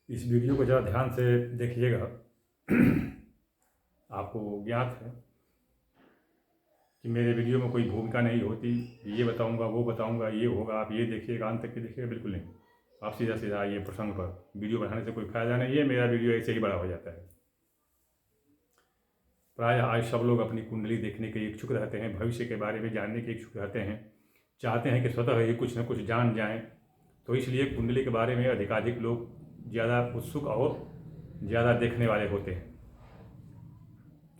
इस वीडियो को ज़रा ध्यान से देखिएगा। आपको ज्ञात है कि मेरे वीडियो में कोई भूमिका नहीं होती, ये बताऊंगा वो बताऊंगा ये होगा, आप ये देखिएगा अंत तक के देखिएगा, बिल्कुल नहीं। आप सीधा सीधा आइए प्रसंग पर। वीडियो बढ़ाने से कोई फायदा नहीं है, मेरा वीडियो ऐसे ही बड़ा हो जाता है। प्रायः आज सब लोग अपनी कुंडली देखने के इच्छुक रहते हैं, भविष्य के बारे में जानने के इच्छुक रहते हैं, चाहते हैं कि स्वतः ही कुछ न कुछ जान जाएं। तो इसलिए कुंडली के बारे में अधिकाधिक लोग ज़्यादा उत्सुक और ज़्यादा देखने वाले होते हैं,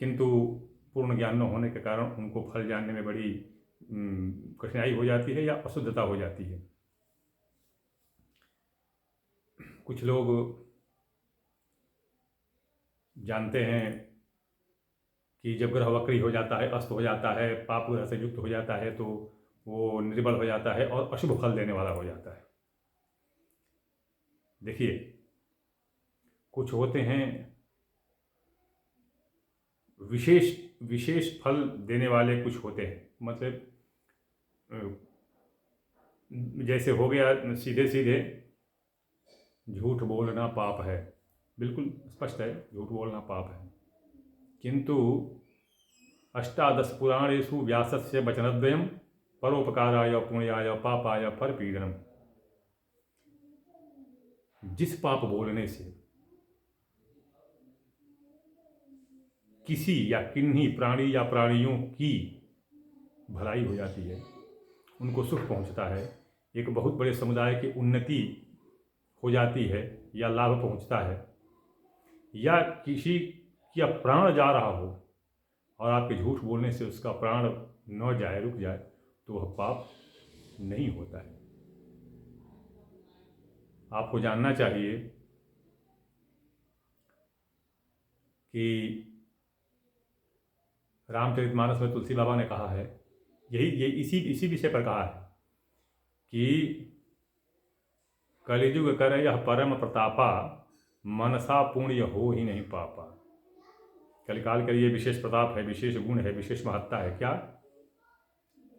किंतु पूर्ण ज्ञान न होने के कारण उनको फल जानने में बड़ी कठिनाई हो जाती है या अशुद्धता हो जाती है। कुछ लोग जानते हैं कि जब ग्रह वक्री हो जाता है, अस्त हो जाता है, पाप ग्रह से युक्त हो जाता है, तो वो निर्बल हो जाता है और अशुभ फल देने वाला हो जाता है। देखिए, कुछ होते हैं विशेष विशेष फल देने वाले, कुछ होते हैं मतलब जैसे हो गया सीधे सीधे झूठ बोलना पाप है, बिल्कुल स्पष्ट है, झूठ बोलना पाप है। किंतु अष्टादश पुराणेषु व्यासस्य वचनद्वयम् परोपकाराय पुण्याय पापाय परपीडनम्। जिस पाप बोलने से किसी या किन्हीं प्राणी या प्राणियों की भलाई हो जाती है, उनको सुख पहुंचता है, एक बहुत बड़े समुदाय की उन्नति हो जाती है या लाभ पहुंचता है, या किसी का प्राण जा रहा हो और आपके झूठ बोलने से उसका प्राण न जाए, रुक जाए, तो वह पाप नहीं होता है। आपको जानना चाहिए कि रामचरितमानस में तुलसी बाबा ने कहा है, यही इसी विषय पर कहा है कि कलिजुग करे यह परम प्रतापा, मनसा पुण्य हो ही नहीं पापा। कलिकाल का ये विशेष प्रताप है, विशेष गुण है, विशेष महत्ता है। क्या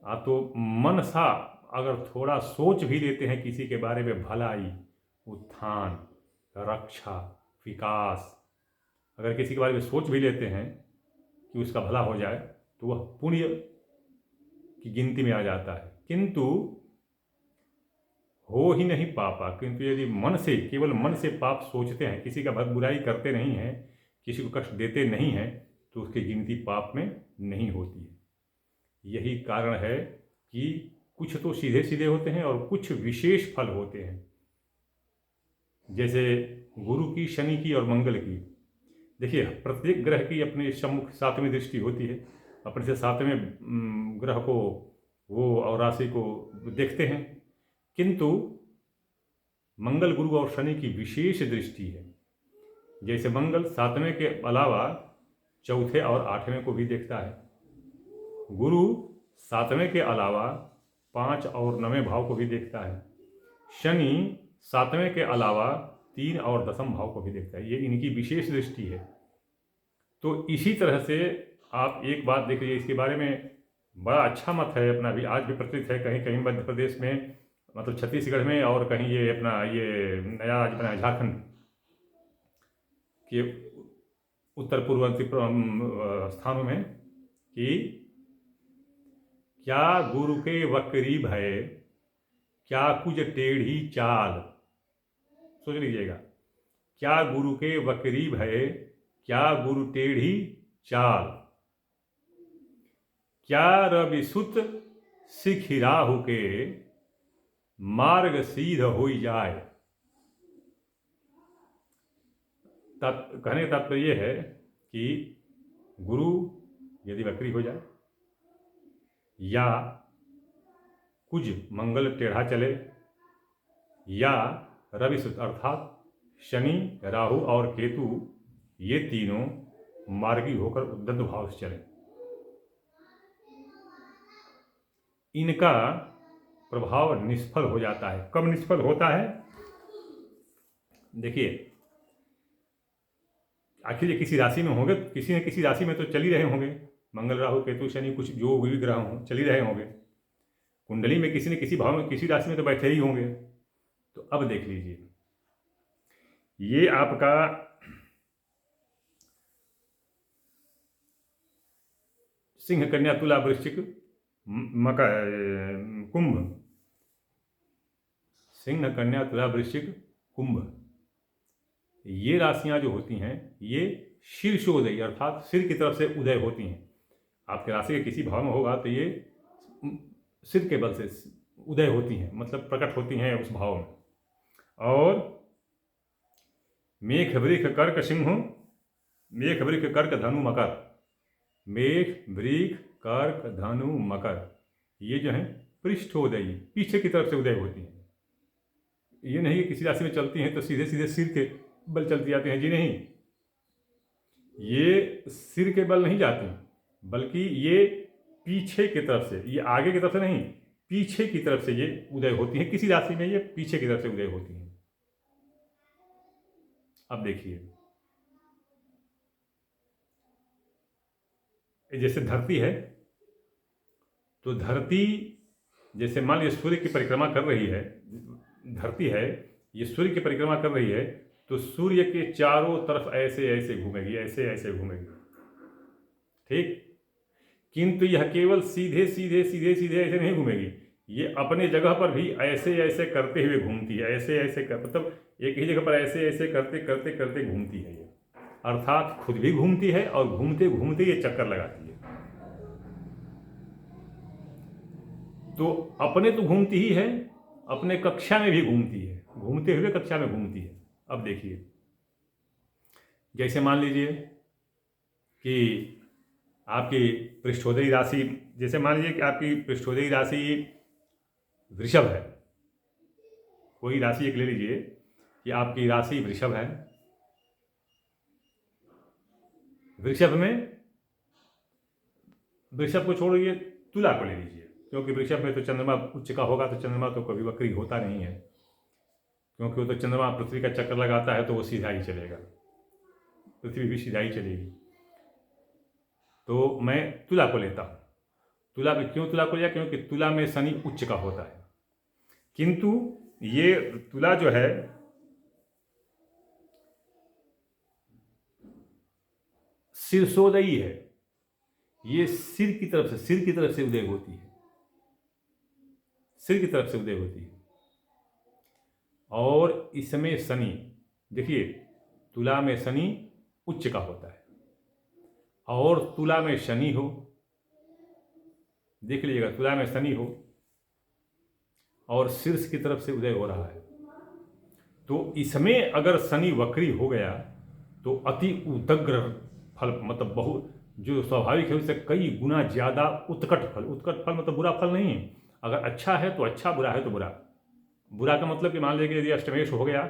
आप तो मनसा अगर थोड़ा सोच भी लेते हैं किसी के बारे में, भलाई, उत्थान, रक्षा, विकास, अगर किसी के बारे में सोच भी लेते हैं कि उसका भला हो जाए, तो वह पुण्य की गिनती में आ जाता है। किंतु हो ही नहीं पापा, किंतु यदि मन से, केवल मन से पाप सोचते हैं, किसी का बुराई करते नहीं हैं, किसी को कष्ट देते नहीं हैं, तो उसकी गिनती पाप में नहीं होती है। यही कारण है कि कुछ तो सीधे सीधे होते हैं और कुछ विशेष फल होते हैं, जैसे गुरु की, शनि की और मंगल की। देखिए, प्रत्येक ग्रह की अपनी सम्मुख सातवीं दृष्टि होती है, अपने से सातवें ग्रह को वो और राशि को देखते हैं, किंतु मंगल, गुरु और शनि की विशेष दृष्टि है। जैसे मंगल सातवें के अलावा चौथे और आठवें को भी देखता है, गुरु सातवें के अलावा 5 और 9वें भाव को भी देखता है, शनि सातवें के अलावा 3 और 10वें भाव को भी देखता है। ये इनकी विशेष दृष्टि है। तो इसी तरह से आप एक बात देख लीजिए, इसके बारे में बड़ा अच्छा मत है अपना, भी आज भी प्रचलित है, कहीं कहीं मध्य प्रदेश में, मतलब छत्तीसगढ़ में, और कहीं ये अपना ये नया आज बना झारखंड के उत्तर पूर्ववर्ती स्थानों में, कि क्या गुरु के वक्री भय, क्या कुछ टेढ़ी चाल। सोच लीजिएगा, क्या गुरु के वक्री भय, क्या गुरु टेढ़ी चाल, क्या रवि सुत सिख राहु के, मार्ग सीध हो जाए। कहने का तात्पर्य यह है कि गुरु यदि वक्री हो जाए, या कुछ मंगल टेढ़ा चले, या रवि सुत अर्थात शनि, राहु और केतु, ये तीनों मार्गी होकर उद्दंड भाव से चले, इनका प्रभाव निष्फल हो जाता है। कब निष्फल होता है? देखिए, आखिर ये किसी राशि में होंगे, किसी न किसी राशि में तो चल ही रहे होंगे, मंगल, राहु, केतु, शनि, कुछ जो भी ग्रह हों चल ही रहे होंगे, कुंडली में किसी न किसी भाव में, किसी राशि में तो बैठे ही होंगे। तो अब देख लीजिए, ये आपका सिंह, कन्या, तुला, वृश्चिक, मकर, कुंभ। सिंह, कन्या, तुला, वृश्चिक, कुंभ, ये राशियां जो होती हैं ये शीर्षोदयी अर्थात सिर की तरफ से उदय होती हैं। आपके राशि के किसी भाव में होगा तो ये सिर के बल से उदय होती हैं, मतलब प्रकट होती हैं उस भाव में। और मेघ, वृष, कर्क, सिंह, मेघ, वृष, कर्क, धनु, मकर, मेघ, वृष, कर्क, धनु, मकर, ये जो है पृष्ठोदयी पीछे की तरफ से उदय होती हैं। ये नहीं कि किसी राशि में चलती हैं तो सीधे सीधे सिर के बल चलती जाती हैं, जी नहीं, ये सिर के बल नहीं जाती, बल्कि ये पीछे की तरफ से, ये आगे की तरफ से नहीं, पीछे की तरफ से ये उदय होती हैं। किसी राशि में ये पीछे की तरफ से उदय होती हैं। अब देखिए, जैसे धरती है तो धरती, जैसे मान लीजिए सूर्य की परिक्रमा कर रही है, धरती है ये सूर्य की परिक्रमा कर रही है, तो सूर्य के चारों तरफ ऐसे ऐसे घूमेगी, ऐसे ऐसे घूमेगी, ठीक। किंतु यह केवल सीधे सीधे सीधे सीधे ऐसे नहीं घूमेगी, ये अपने जगह पर भी ऐसे ऐसे करते हुए घूमती है, ऐसे ऐसे कर, मतलब एक ही जगह पर ऐसे ऐसे करते करते करते घूमती है ये, अर्थात खुद भी घूमती है और घूमते घूमते ये चक्कर लगाती है। तो अपने तो घूमती ही है, अपने कक्षा में भी घूमती है, घूमते हुए कक्षा में घूमती है। अब देखिए, जैसे मान लीजिए कि आपकी पृष्ठोदयी राशि, जैसे मान लीजिए कि आपकी पृष्ठोदयी राशि वृषभ है, कोई राशि एक ले लीजिए कि आपकी राशि वृषभ है। वृषभ में, वृषभ को छोड़िए, तुला को ले लीजिए, क्योंकि वृषभ में तो चंद्रमा उच्च का होगा, तो चंद्रमा तो कभी वक्री होता नहीं है, क्योंकि वो तो चंद्रमा पृथ्वी का चक्कर लगाता है तो वो सीधा ही चलेगा, पृथ्वी भी सीधा ही चलेगी। तो मैं तुला को लेता हूँ। तुला में क्यों तुला को लिया? क्योंकि तुला में शनि उच्च का होता है, किंतु ये तुला जो है शीर्षोदयी है, ये सिर की तरफ से उदय होती है, सिर की तरफ से उदय होती है। और इसमें शनि, देखिए तुला में शनि उच्च का होता है, और तुला में शनि हो, देख लीजिएगा, तुला में शनि हो और शीर्ष की तरफ से उदय हो रहा है, तो इसमें अगर शनि वक्री हो गया तो अति उदग्र फल, मतलब बहुत, जो स्वाभाविक है उससे कई गुना ज़्यादा उत्कट फल। उत्कट फल मतलब बुरा फल नहीं है, अगर अच्छा है तो अच्छा, बुरा है तो बुरा। बुरा का मतलब कि मान लीजिए यदि अष्टमेश हो गया,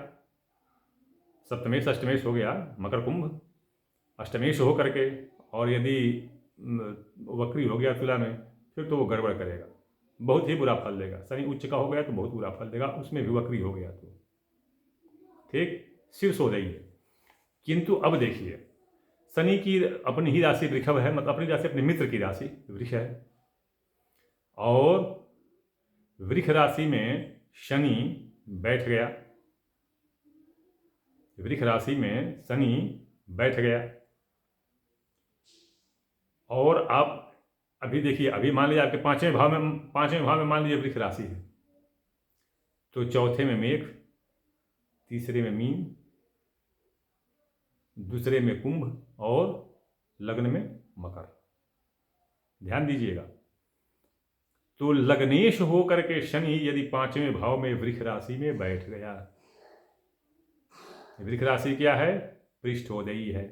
सप्तमेश अष्टमेश हो गया, मकर कुंभ अष्टमेश हो करके, और यदि वक्री हो गया तुला में, फिर तो वो गड़बड़ करेगा, बहुत ही बुरा फल देगा। शनि उच्च का हो गया तो बहुत बुरा फल देगा, उसमें भी वक्री हो गया तो, ठीक, शीर्षोदयी है। किंतु अब देखिए, शनि की अपनी ही राशि वृषभ है, मतलब अपनी राशि अपने मित्र की राशि वृष है, और वृष राशि में शनि बैठ गया, वृष राशि में शनि बैठ गया। और आप अभी देखिए, अभी मान लीजिए आपके पांचवें भाव में मान लीजिए वृष राशि है, तो चौथे में मेघ, तीसरे में मीन, दूसरे में कुंभ, और लग्न में मकर। ध्यान दीजिएगा, तो लग्नेश होकर के शनि यदि पांचवें भाव में वृष राशि में बैठ गया, वृष राशि क्या है? पृष्ठोदयी है।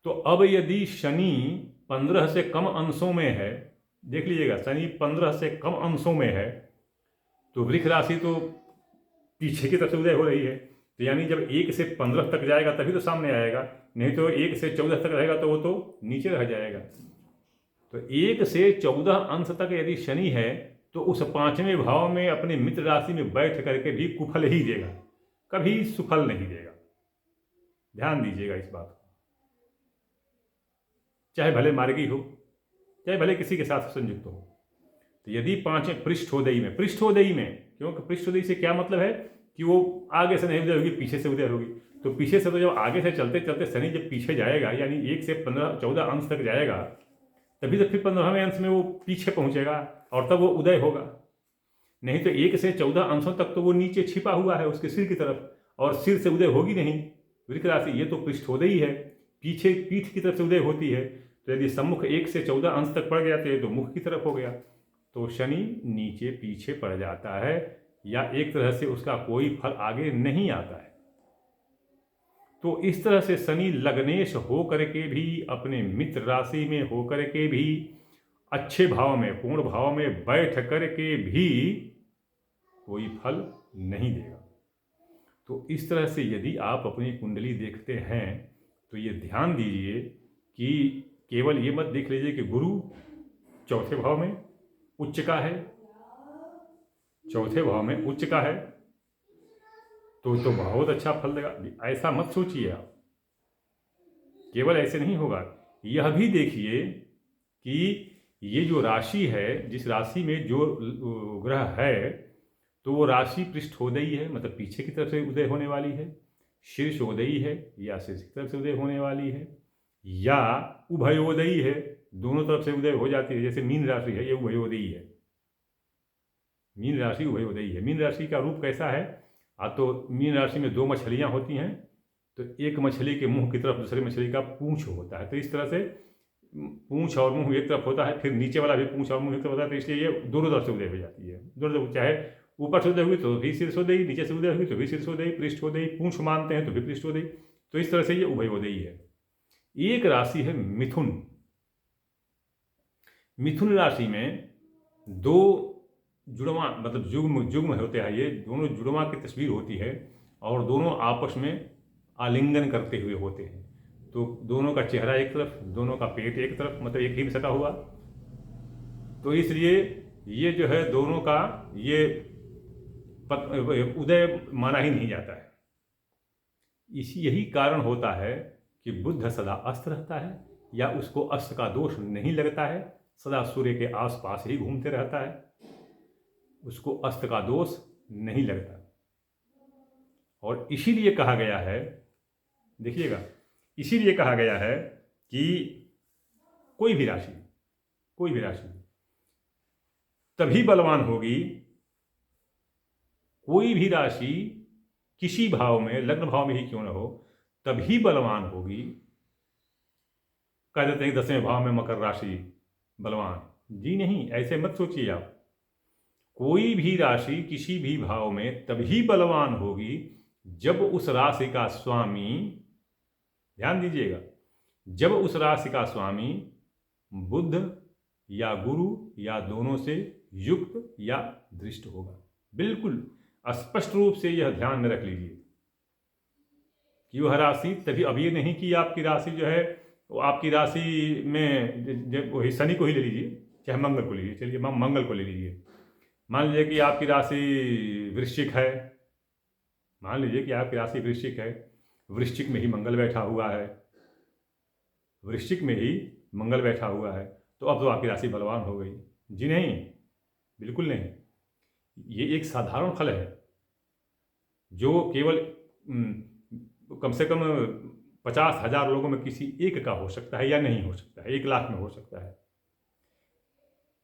तो अब यदि शनि 15 से कम अंशों में है, देख लीजिएगा, शनि 15 से कम अंशों में है, तो वृष राशि तो पीछे की तरफ से उदय हो रही है, तो यानी जब 1 से 15 तक जाएगा तभी तो सामने आएगा, नहीं तो 1 से 14 तक रहेगा तो वो तो नीचे रह जाएगा। तो 1 से 14 अंश तक यदि शनि है तो उस पांचवें भाव में अपने मित्र राशि में बैठ करके भी कुफल ही देगा, कभी सुफल नहीं देगा। ध्यान दीजिएगा इस बात को, चाहे भले मार्गी हो, चाहे भले किसी के साथ संयुक्त हो। तो यदि पांचवें पृष्ठोदयी में, क्योंकि पृष्ठोदयी से क्या मतलब है कि वो आगे से नहीं उदय होगी, पीछे से उदय होगी। तो पीछे से तो जब आगे से चलते चलते शनि जब पीछे जाएगा, यानी 1 से 15-14 अंश तक जाएगा, तभी तो फिर 15वें अंश में वो पीछे पहुंचेगा और तब वो उदय होगा। नहीं तो 1 से 14 अंशों तक तो वो नीचे छिपा हुआ है उसके सिर की तरफ, और सिर से उदय होगी नहीं। वृक्क राशि ये तो पृष्ठोदयी है, पीछे पीठ की तरफ से उदय होती है। तो यदि सम्मुख 1 से 14 अंश तक पड़ गया तो मुख की तरफ हो गया, तो शनि नीचे पीछे पड़ जाता है, या एक तरह से उसका कोई फल आगे नहीं आता है। तो इस तरह से शनि लग्नेश हो करके भी, अपने मित्र राशि में हो करके भी, अच्छे भाव में, पूर्ण भाव में बैठ करके भी कोई फल नहीं देगा। तो इस तरह से यदि आप अपनी कुंडली देखते हैं तो ये ध्यान दीजिए कि केवल ये मत देख लीजिए कि गुरु चौथे भाव में उच्च का है, चौथे भाव में उच्च का है तो बहुत अच्छा फल देगा, ऐसा मत सोचिए आप। केवल ऐसे नहीं होगा, यह भी देखिए कि ये जो राशि है, जिस राशि में जो ग्रह है, तो वो राशि पृष्ठोदयी है, मतलब पीछे की तरफ से उदय होने वाली है, शीर्षोदयी है या शीर्ष की तरफ से उदय होने वाली है, या उभयोदयी है, दोनों तरफ से उदय हो जाती है। जैसे मीन राशि है, ये उभयोदयी है, मीन राशि उभयोदयी है। मीन राशि का रूप कैसा है? तो मीन राशि में 2 मछलियां होती हैं, तो एक मछली के मुंह की तरफ दूसरी मछली का पूंछ होता है, तो इस तरह से पूंछ और मुंह एक तरफ होता है, फिर नीचे वाला भी पूंछ और मुंह एक तरफ होता है, तो इसलिए ये दोनों तरफ से उदय हो जाती है। दोनों तरफ, चाहे ऊपर से उदय हुई तो भी शीर्षोदयी, नीचे से उदय हुई तो भी शीर्षोदयी, पृष्ठोदयी, पूंछ मानते हैं तो भी पृष्ठोदयी। तो इस तरह से ये उभयोदयी है। एक राशि है मिथुन। मिथुन राशि में 2 जुड़वा, मतलब जुग्म जुग्म होते हैं, ये दोनों जुड़वा की तस्वीर होती है और दोनों आपस में आलिंगन करते हुए होते हैं। तो दोनों का चेहरा एक तरफ, दोनों का पेट एक तरफ, मतलब एक ही में सटा हुआ। तो इसलिए ये जो है दोनों का ये उदय माना ही नहीं जाता है। यही कारण होता है कि बुध सदा अस्त रहता है, या उसको अस्त का दोष नहीं लगता है, सदा सूर्य के आसपास ही घूमते रहता है, उसको अस्त का दोष नहीं लगता। और इसीलिए कहा गया है, देखिएगा, इसीलिए कहा गया है कि कोई भी राशि तभी बलवान होगी, कोई भी राशि किसी भाव में, लग्न भाव में ही क्यों न हो, तभी बलवान होगी। कह देते हैं 10वें भाव में मकर राशि बलवान, जी नहीं, ऐसे मत सोचिए आप। कोई भी राशि किसी भी भाव में तभी बलवान होगी जब उस राशि का स्वामी, ध्यान दीजिएगा, जब उस राशि का स्वामी बुध या गुरु या दोनों से युक्त या दृष्ट होगा। बिल्कुल स्पष्ट रूप से यह ध्यान में रख लीजिए कि वह राशि तभी, अब ये नहीं कि आपकी राशि जो है वो आपकी राशि में, वही शनि को ही ले लीजिए, चाहे मंगल को लीजिए, चलिए मंगल को ले लीजिए। मान लीजिए कि आपकी राशि वृश्चिक है, मान लीजिए कि आपकी राशि वृश्चिक है, वृश्चिक में ही मंगल बैठा हुआ है, वृश्चिक में ही मंगल बैठा हुआ है, तो अब तो आपकी राशि बलवान हो गई। जी नहीं, बिल्कुल नहीं। ये एक साधारण फल है जो केवल कम से कम 50,000 लोगों में किसी एक का हो सकता है, या नहीं हो सकता है, 1 लाख में हो सकता है।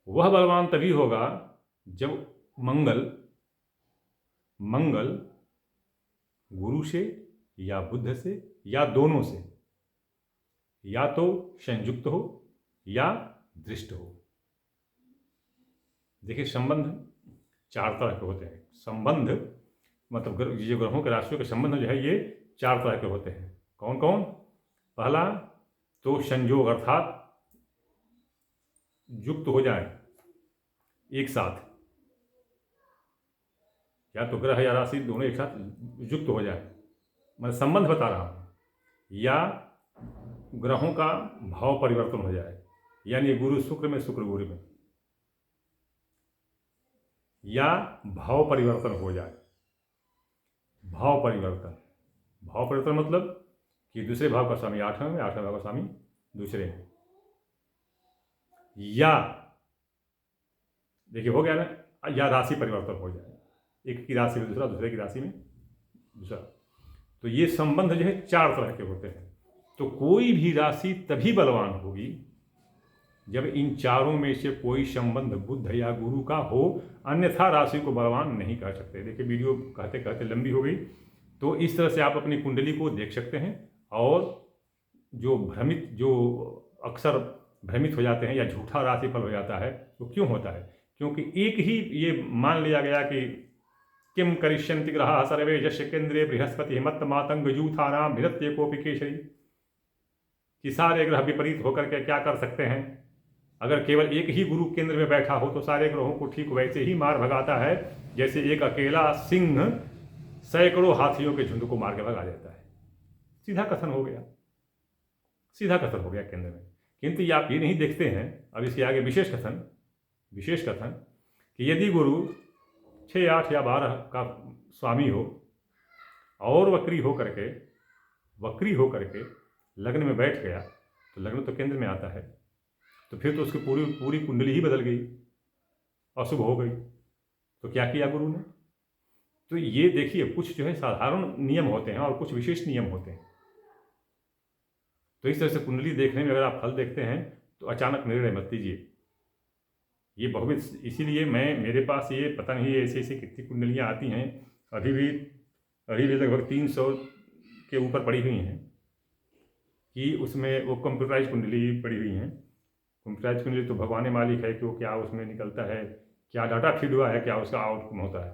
वह बलवान तभी होगा जब मंगल गुरु से या बुध से या दोनों से, या तो संयुक्त हो या दृष्ट हो। देखिए, संबंध 4 तरह के होते हैं। संबंध मतलब ये ग्रहों के राशियों के संबंध जो है ये 4 तरह के होते हैं। कौन कौन? पहला तो संयोग, अर्थात युक्त हो जाए एक साथ, या तो ग्रह या राशि दोनों एक साथ युक्त हो जाए, मैं संबंध बता रहा हूं, या ग्रहों का भाव परिवर्तन हो जाए, यानी गुरु शुक्र में, शुक्र गुरु में, या भाव परिवर्तन हो जाए। भाव परिवर्तन मतलब कि दूसरे भाव का स्वामी 8वें में, 8वें भाव का स्वामी दूसरे में, या देखिए हो गया ना, या राशि परिवर्तन हो जाए। एक की राशि में दूसरा, दूसरे की राशि में दूसरा। तो ये संबंध जो है 4 तरह के होते हैं। तो कोई भी राशि तभी बलवान होगी जब इन चारों में से कोई संबंध बुध या गुरु का हो, अन्यथा राशि को बलवान नहीं कह सकते। देखिए वीडियो कहते कहते लंबी हो गई, तो इस तरह से आप अपनी कुंडली को देख सकते हैं। और जो अक्सर भ्रमित हो जाते हैं या झूठा राशिफल हो जाता है, वो क्यों होता है? क्योंकि एक ही ये मान लिया गया कि किम करिष्यन्ति ग्रहाः सर्वे यस्य केंद्रे बृहस्पति मत्त मातंग यूथानाम भिरत्य कोपि केशरी, कि सारे ग्रह विपरीत होकर के क्या कर सकते हैं। अगर केवल एक ही गुरु केंद्र में बैठा हो तो सारे ग्रहों को ठीक वैसे ही मार भगाता है जैसे एक अकेला सिंह सैकड़ों हाथियों के झुंड को मार के भगा देता है। सीधा कथन हो गया, सीधा कथन हो गया केंद्र में। किंतु ये आप ये नहीं देखते हैं, अब इसके आगे विशेष कथन कि यदि गुरु 6, 8 या 12 का स्वामी हो और वक्री हो करके लग्न में बैठ गया, तो लग्न तो केंद्र में आता है, तो फिर तो उसकी पूरी कुंडली ही बदल गई, अशुभ हो गई। तो क्या किया गुरु ने? तो ये देखिए, कुछ जो है साधारण नियम होते हैं और कुछ विशेष नियम होते हैं। तो इस तरह से कुंडली देखने में अगर आप फल देखते हैं तो अचानक निर्णय मत लीजिए। ये बहुत, इसीलिए मेरे पास ये पता नहीं ऐसी कितनी कुंडलियाँ आती हैं, अभी भी लगभग 300 के ऊपर पड़ी हुई हैं कि उसमें वो कंप्यूटराइज कुंडली पड़ी हुई हैं। कंप्यूटराइज कुंडली तो भगवान ही मालिक है कि वो क्या उसमें निकलता है, क्या डाटा फीड हुआ है, क्या उसका आउटकम होता है।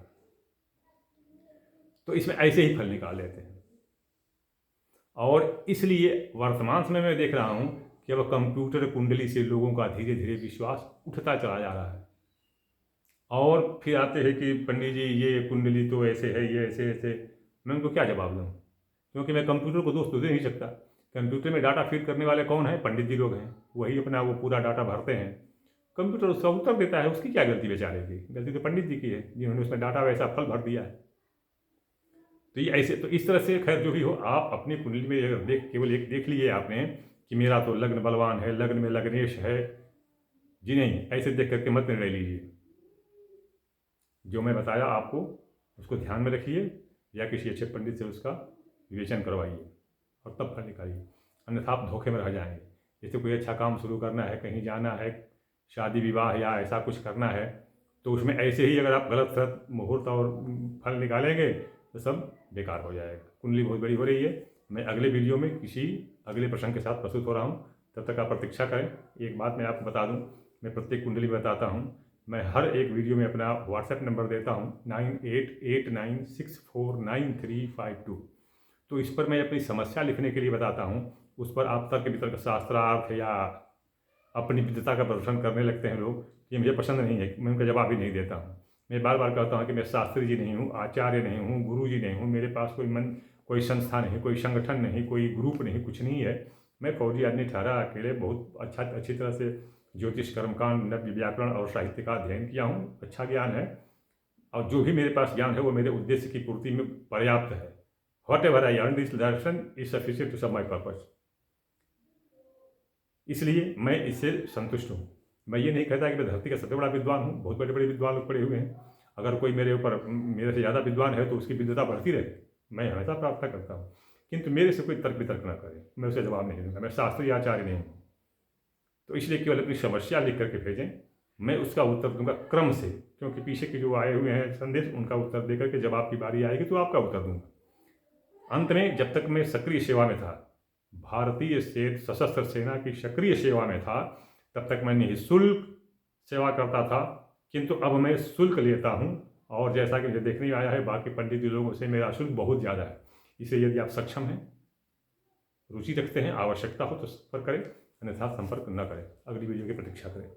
तो इसमें ऐसे ही फल निकाल लेते हैं। और इसलिए वर्तमान समय में देख रहा हूँ कि अब कंप्यूटर कुंडली से लोगों का धीरे धीरे विश्वास उठता चला जा रहा है। और फिर आते हैं कि पंडित जी ये कुंडली तो ऐसे है, ये ऐसे। मैं उनको क्या जवाब दूँ? क्योंकि मैं कंप्यूटर को दोष तो दे नहीं सकता। कंप्यूटर में डाटा फीड करने वाले कौन है? पंडित जी लोग हैं। वही अपना वो पूरा डाटा भरते हैं, कंप्यूटर उसका उत्तर देता है। उसकी क्या गलती बेचारे की? गलती तो पंडित जी की है जिन्होंने उसमें डाटा वैसा फल भर दिया है। तो ये ऐसे, तो इस तरह से खैर जो भी हो, आप अपनी कुंडली में अगर केवल एक देख लिए आपने कि मेरा तो लग्न बलवान है, लग्न में लग्नेश है जी, नहीं, ऐसे देख करके मत निर्णय लीजिए। जो मैं बताया आपको उसको ध्यान में रखिए या किसी अच्छे पंडित से उसका विवेचन करवाइए और तब फल निकालिए, अन्यथा आप धोखे में रह जाएंगे। जैसे कोई अच्छा काम शुरू करना है, कहीं जाना है, शादी विवाह या ऐसा कुछ करना है, तो उसमें ऐसे ही अगर आप गलत मुहूर्त और फल निकालेंगे तो सब बेकार हो जाएगा। कुंडली बहुत बड़ी हो रही है। मैं अगले वीडियो में किसी अगले प्रसंग के साथ प्रस्तुत हो रहा हूँ, तब तक आप प्रतीक्षा करें। एक बात मैं आपको बता दूँ, मैं प्रत्येक कुंडली बताता हूँ, मैं हर एक वीडियो में अपना व्हाट्सएप नंबर देता हूँ 9889649352। तो इस पर मैं अपनी समस्या लिखने के लिए बताता हूँ। उस पर आप तर्क वितर्क शास्त्रार्थ या अपनी विद्वता का प्रदर्शन करने लगते हैं लोग, ये मुझे पसंद नहीं है। मैं उनका जवाब ही नहीं देता हूँ। मैं बार बार कहता हूँ कि मैं शास्त्री जी नहीं हूँ, आचार्य नहीं हूँ, गुरु जी नहीं हूँ। मेरे पास कोई संस्था नहीं, कोई संगठन नहीं, कोई ग्रुप नहीं, कुछ नहीं है। मैं फौजी आदमी ठहरा अकेले बहुत अच्छी तरह से ज्योतिष, कर्मकांड, नव्य व्याकरण और साहित्य का अध्ययन किया हूँ। अच्छा ज्ञान है और जो भी मेरे पास ज्ञान है वो मेरे उद्देश्य की पूर्ति में पर्याप्त है। Whatever I earned this lesson is sufficient to serve my purpose। इसलिए मैं इससे संतुष्ट हूँ। मैं ये नहीं कहता कि मैं धरती का सबसे बड़ा विद्वान हूँ, बहुत बड़े बड़े विद्वान लोग पड़े हुए हैं। अगर कोई मेरे से ज़्यादा विद्वान है तो उसकी विद्वता बढ़ती रहे, मैं हमेशा प्रार्थना करता हूँ। किंतु मेरे से कोई तर्क वितर्क न करे, मैं उसे जवाब नहीं दूंगा। मैं शास्त्रीय आचार्य नहीं हूँ। तो इसलिए केवल अपनी समस्या लिख करके भेजें, मैं उसका उत्तर दूंगा क्रम से, क्योंकि पीछे के जो आए हुए हैं संदेश उनका उत्तर देकर के जब आपकी बारी आएगी तो आपका उत्तर दूंगा। अंत में, जब तक मैं सक्रिय सेवा में था, भारतीय सशस्त्र सेना की सक्रिय सेवा में था, तब तक मैं निःशुल्क सेवा करता था। किंतु अब मैं शुल्क लेता हूँ और जैसा कि मुझे देखने में आया है बाकी पंडित लोगों से मेरा शुल्क बहुत ज़्यादा है। इसलिए यदि आप सक्षम हैं, रुचि रखते हैं, आवश्यकता हो तो संपर्क करें, अन्यथा संपर्क न करें। अगली वीडियो की प्रतीक्षा करें।